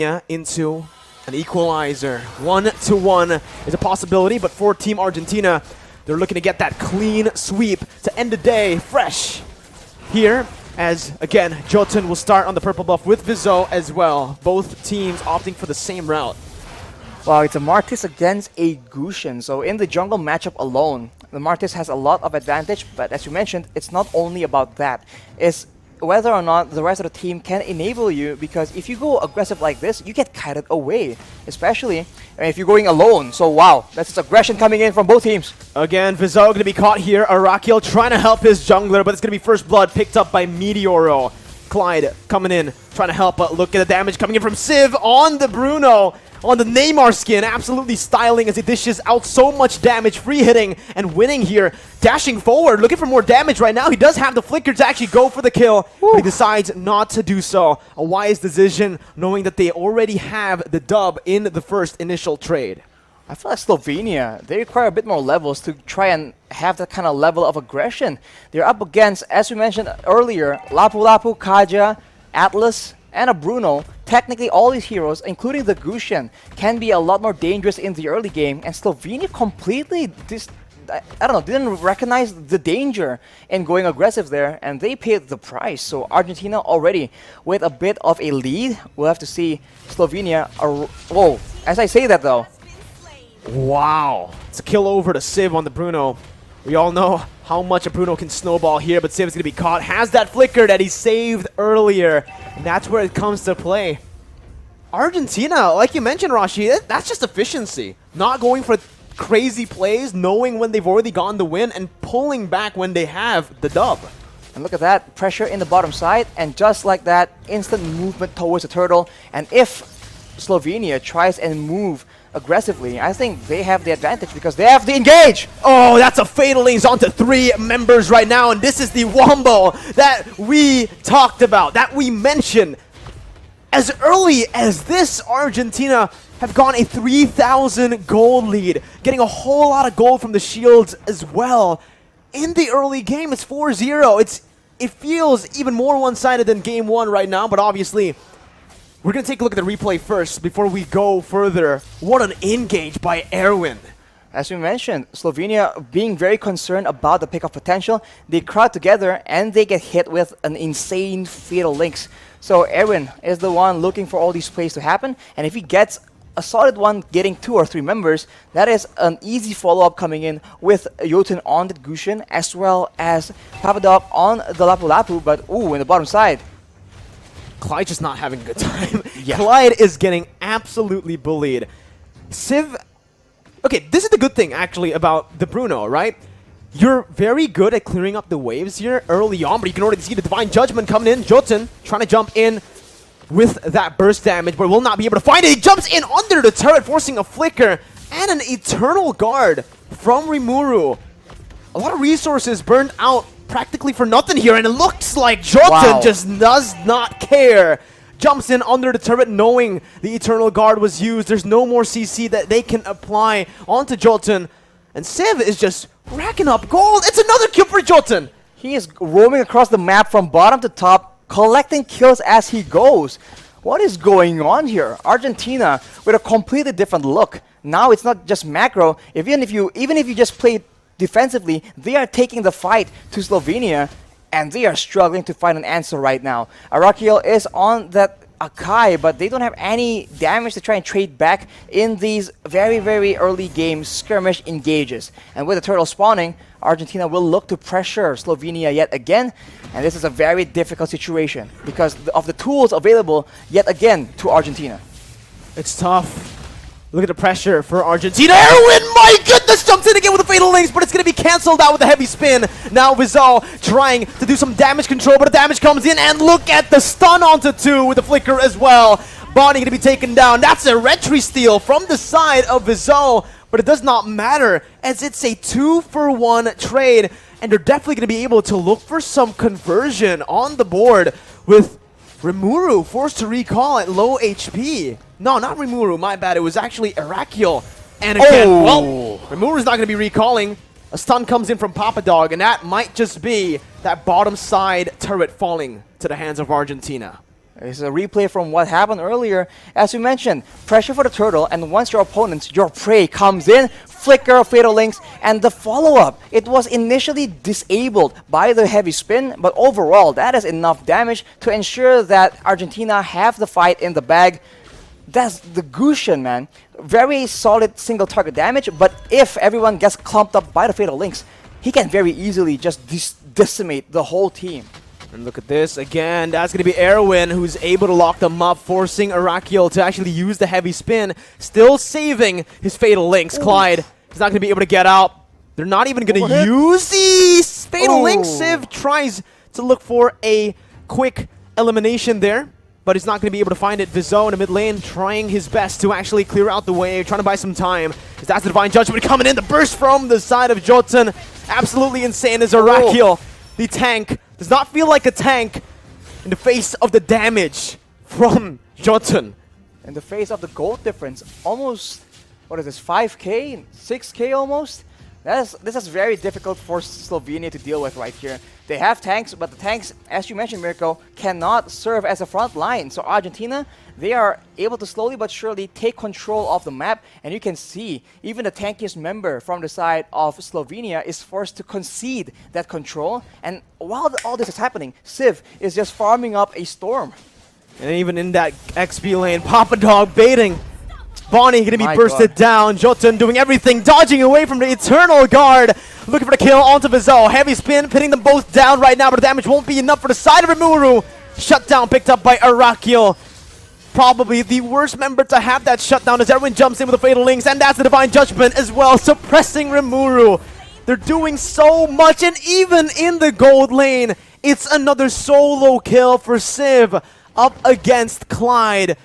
into an equalizer. 1-1 is a possibility, but for Team Argentina, they're looking to get that clean sweep to end the day fresh here. As, again, Jotun will start on the purple buff with Vizo as well. Both teams opting for the same route. Well, it's a Martis against a Gusion. So in the jungle matchup alone, the Martis has a lot of advantage. But as you mentioned, it's not only about that. It's whether or not the rest of the team can enable you, because if you go aggressive like this, you get kited away. Especially if you're going alone. So wow, that's just aggression coming in from both teams. Again, Vizo going to be caught here. Arakiel trying to help his jungler, but it's going to be first blood picked up by Meteoro. Clyde coming in, trying to help, but look at the damage coming in from Civ on the Bruno. On the Neymar skin, absolutely styling as he dishes out so much damage, free hitting and winning here. Dashing forward, looking for more damage right now. He does have the flicker to actually go for the kill, but he decides not to do so. A wise decision, knowing that they already have the dub in the first initial trade. I feel like Slovenia, they require a bit more levels to try and have that kind of level of aggression. They're up against, as we mentioned earlier, Lapu Lapu, Kaja, Atlas, and a Bruno. Technically, all these heroes, including the Gusion, can be a lot more dangerous in the early game, and Slovenia completely didn't recognize the danger in going aggressive there, and they paid the price. So Argentina already with a bit of a lead. We'll have to see Slovenia. Whoa! As I say that though, wow, it's a kill over to Civ on the Bruno. We all know how much a Bruno can snowball here, but Civ's going to be caught. Has that flicker that he saved earlier, and that's where it comes to play. Argentina, like you mentioned, Rashi, that's just efficiency. Not going for crazy plays, knowing when they've already gotten the win, and pulling back when they have the dub. And look at that, pressure in the bottom side, and just like that, instant movement towards the turtle. And if Slovenia tries and move aggressively, I think they have the advantage because they have the engage. Oh, that's a fatal links onto 3 members right now, and this is the wombo that we talked about, that we mentioned. As early as this, Argentina have gone a 3,000 gold lead, getting a whole lot of gold from the shields as well. In the early game, it's 4-0. It feels even more one-sided than game 1 right now, but obviously we're going to take a look at the replay first before we go further. What an engage by Erwin. As we mentioned, Slovenia being very concerned about the pick-off potential, they crowd together and they get hit with an insane fatal links. So Erwin is the one looking for all these plays to happen, and if he gets a solid one getting 2 or 3 members, that is an easy follow-up coming in with Jotun on the Gusion as well as Papadop on the Lapu Lapu, but ooh, in the bottom side. Clyde just not having a good time. Yeah. Clyde is getting absolutely bullied. Civ... Okay, this is the good thing, actually, about the Bruno, right? You're very good at clearing up the waves here early on, but you can already see the Divine Judgment coming in. Jotun trying to jump in with that burst damage, but will not be able to find it. He jumps in under the turret, forcing a flicker and an Eternal Guard from Rimuru. A lot of resources burned out practically for nothing here, and it looks like Jotun just does not care. Jumps in under the turret knowing the Eternal Guard was used. There's no more CC that they can apply onto Jotun. And Civ is just racking up gold. It's another kill for Jotun. He is roaming across the map from bottom to top, collecting kills as he goes. What is going on here? Argentina with a completely different look. Now it's not just macro. Even if you just play defensively, they are taking the fight to Slovenia, and they are struggling to find an answer right now. Arakiel is on that Akai, but they don't have any damage to try and trade back in these very, very early game skirmish engages. And with the turtle spawning, Argentina will look to pressure Slovenia yet again, and this is a very difficult situation because of the tools available yet again to Argentina. It's tough. Look at the pressure for Argentina. Erwin, my goodness, jumps in again with the fatal links, but it's going to be cancelled out with a heavy spin. Now Vizo trying to do some damage control, but the damage comes in, and look at the stun onto 2 with the flicker as well. Bonnie going to be taken down. That's a retry steal from the side of Vizo, but it does not matter as it's a 2-for-1 trade, and they're definitely going to be able to look for some conversion on the board with Rimuru forced to recall at low HP. No, not Rimuru, my bad. It was actually Arakiel. And again, well, Rimuru's not going to be recalling. A stun comes in from Papadog, and that might just be that bottom side turret falling to the hands of Argentina. This is a replay from what happened earlier. As you mentioned, pressure for the turtle, and once your opponent, your prey, comes in, flicker, fatal links, and the follow-up. It was initially disabled by the heavy spin, but overall, that is enough damage to ensure that Argentina have the fight in the bag. That's the Gusion, man. Very solid single target damage, but if everyone gets clumped up by the fatal links, he can very easily just decimate the whole team. And look at this again. That's going to be Erwin who's able to lock them up, forcing Arakiel to actually use the heavy spin, still saving his fatal links. Ooh. Clyde is not going to be able to get out. They're not even going to use these fatal links. Civ tries to look for a quick elimination there, but he's not going to be able to find it. Vizo in the mid lane trying his best to actually clear out the way, trying to buy some time. That's the Divine Judgment coming in. The burst from the side of Jotun. Absolutely insane as Arakiel, the tank, does not feel like a tank in the face of the damage from Jotun. In the face of the gold difference, almost, what is this, 5k, 6k almost? This is very difficult for Slovenia to deal with right here. They have tanks, but the tanks, as you mentioned, Mirko, cannot serve as a front line. So Argentina, they are able to slowly but surely take control of the map. And you can see, even the tankiest member from the side of Slovenia is forced to concede that control. And while all this is happening, Civ is just farming up a storm. And even in that XP lane, Papa Dog baiting. Bonnie going to be bursted down. Jotun doing everything, dodging away from the Eternal Guard. Looking for the kill onto Vizo. Heavy spin, pinning them both down right now, but the damage won't be enough for the side of Rimuru. Shutdown picked up by Arakiel. Probably the worst member to have that shutdown as Erwin jumps in with the Fatal Links, and that's the Divine Judgment as well, suppressing Rimuru. They're doing so much, and even in the gold lane, it's another solo kill for Civ up against Clyde,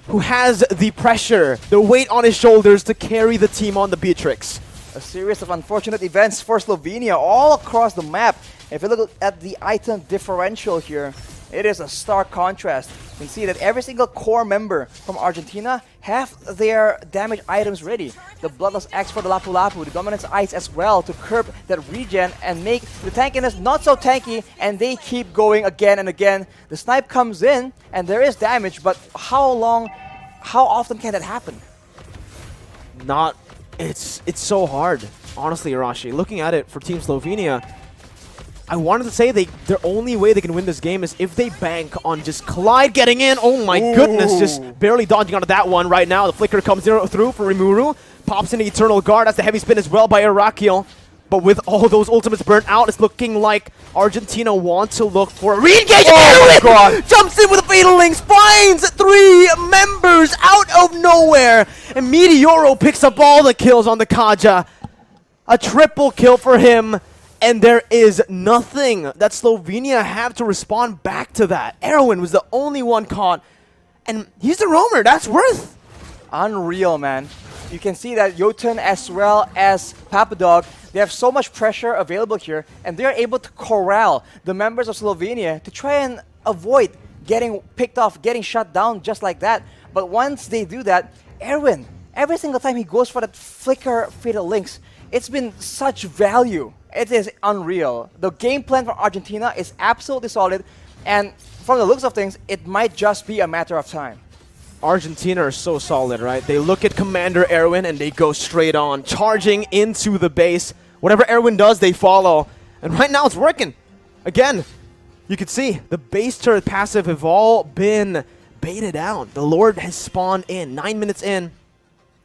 who has the pressure, the weight on his shoulders to carry the team on the Beatrix. A series of unfortunate events for Slovenia all across the map. If you look at the item differential here, it is a stark contrast. You can see that every single core member from Argentina have their damage items ready. The Bloodless Axe for the Lapu Lapu, the Dominance Ice as well to curb that regen and make the tankiness not so tanky, and they keep going again and again. The snipe comes in and there is damage, but how often can that happen? It's so hard, honestly, Arashi. Looking at it for Team Slovenia, I wanted to say their only way they can win this game is if they bank on just Clyde getting in. Oh my goodness, just barely dodging onto that one right now. The flicker comes through for Rimuru. Pops in the Eternal Guard. That's the heavy spin as well by Arakiel. But with all those ultimates burnt out, it's looking like Argentina want to look for a re-engage. Oh my God! Jumps in with a Fatal Links, finds 3 members out of nowhere. And Meteoro picks up all the kills on the Kaja. A triple kill for him. And there is nothing that Slovenia have to respond back to that. Erwin was the only one caught. And he's the roamer. That's worth. Unreal, man. You can see that Jotun as well as Papadog, they have so much pressure available here, and they're able to corral the members of Slovenia to try and avoid getting picked off, getting shut down just like that. But once they do that, Erwin, every single time he goes for that flicker Fatal Links, it's been such value. It is unreal. The game plan for Argentina is absolutely solid, and from the looks of things, it might just be a matter of time. Argentina are so solid, right? They look at Commander Erwin and they go straight on, charging into the base. Whatever Erwin does, they follow. And right now it's working. Again, you can see the base turret passive have all been baited out. The Lord has spawned in. 9 minutes in,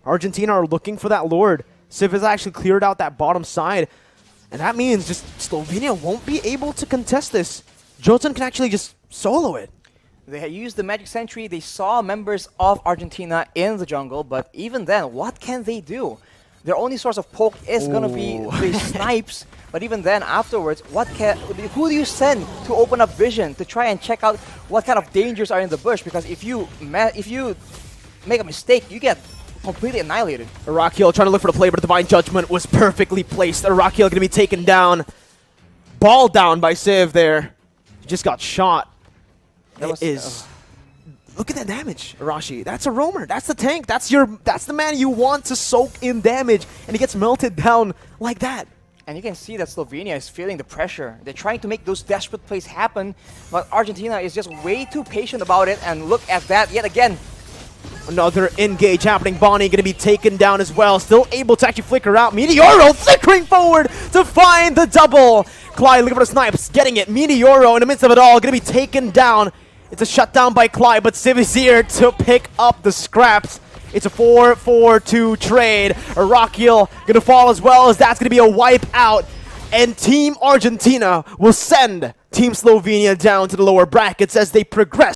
Argentina are looking for that Lord. Civ has actually cleared out that bottom side. And that means just Slovenia won't be able to contest this. Jotun can actually just solo it. They had used the Magic Sentry. They saw members of Argentina in the jungle, but even then, what can they do? Their only source of poke is going to be the snipes, but even then, afterwards, who do you send to open up vision to try and check out what kind of dangers are in the bush? Because if you make a mistake, you get completely annihilated. Arakiel trying to look for the play, but the Divine Judgment was perfectly placed. Arakiel going to be taken down. Ball down by Civ there. He just got shot. Look at that damage, Arashi. That's a roamer. That's the tank. That's the man you want to soak in damage, and he gets melted down like that. And you can see that Slovenia is feeling the pressure. They're trying to make those desperate plays happen, but Argentina is just way too patient about it. And look at that yet again. Another engage happening. Bonnie going to be taken down as well. Still able to actually flicker out. Meteoro flickering forward to find the double. Clyde looking for the snipes. Getting it. Meteoro in the midst of it all. Going to be taken down. It's a shutdown by Clyde, but Civ is here to pick up the scraps. It's a 4-4-2 trade. Arakiel going to fall as well, as that's going to be a wipe out. And Team Argentina will send Team Slovenia down to the lower brackets as they progress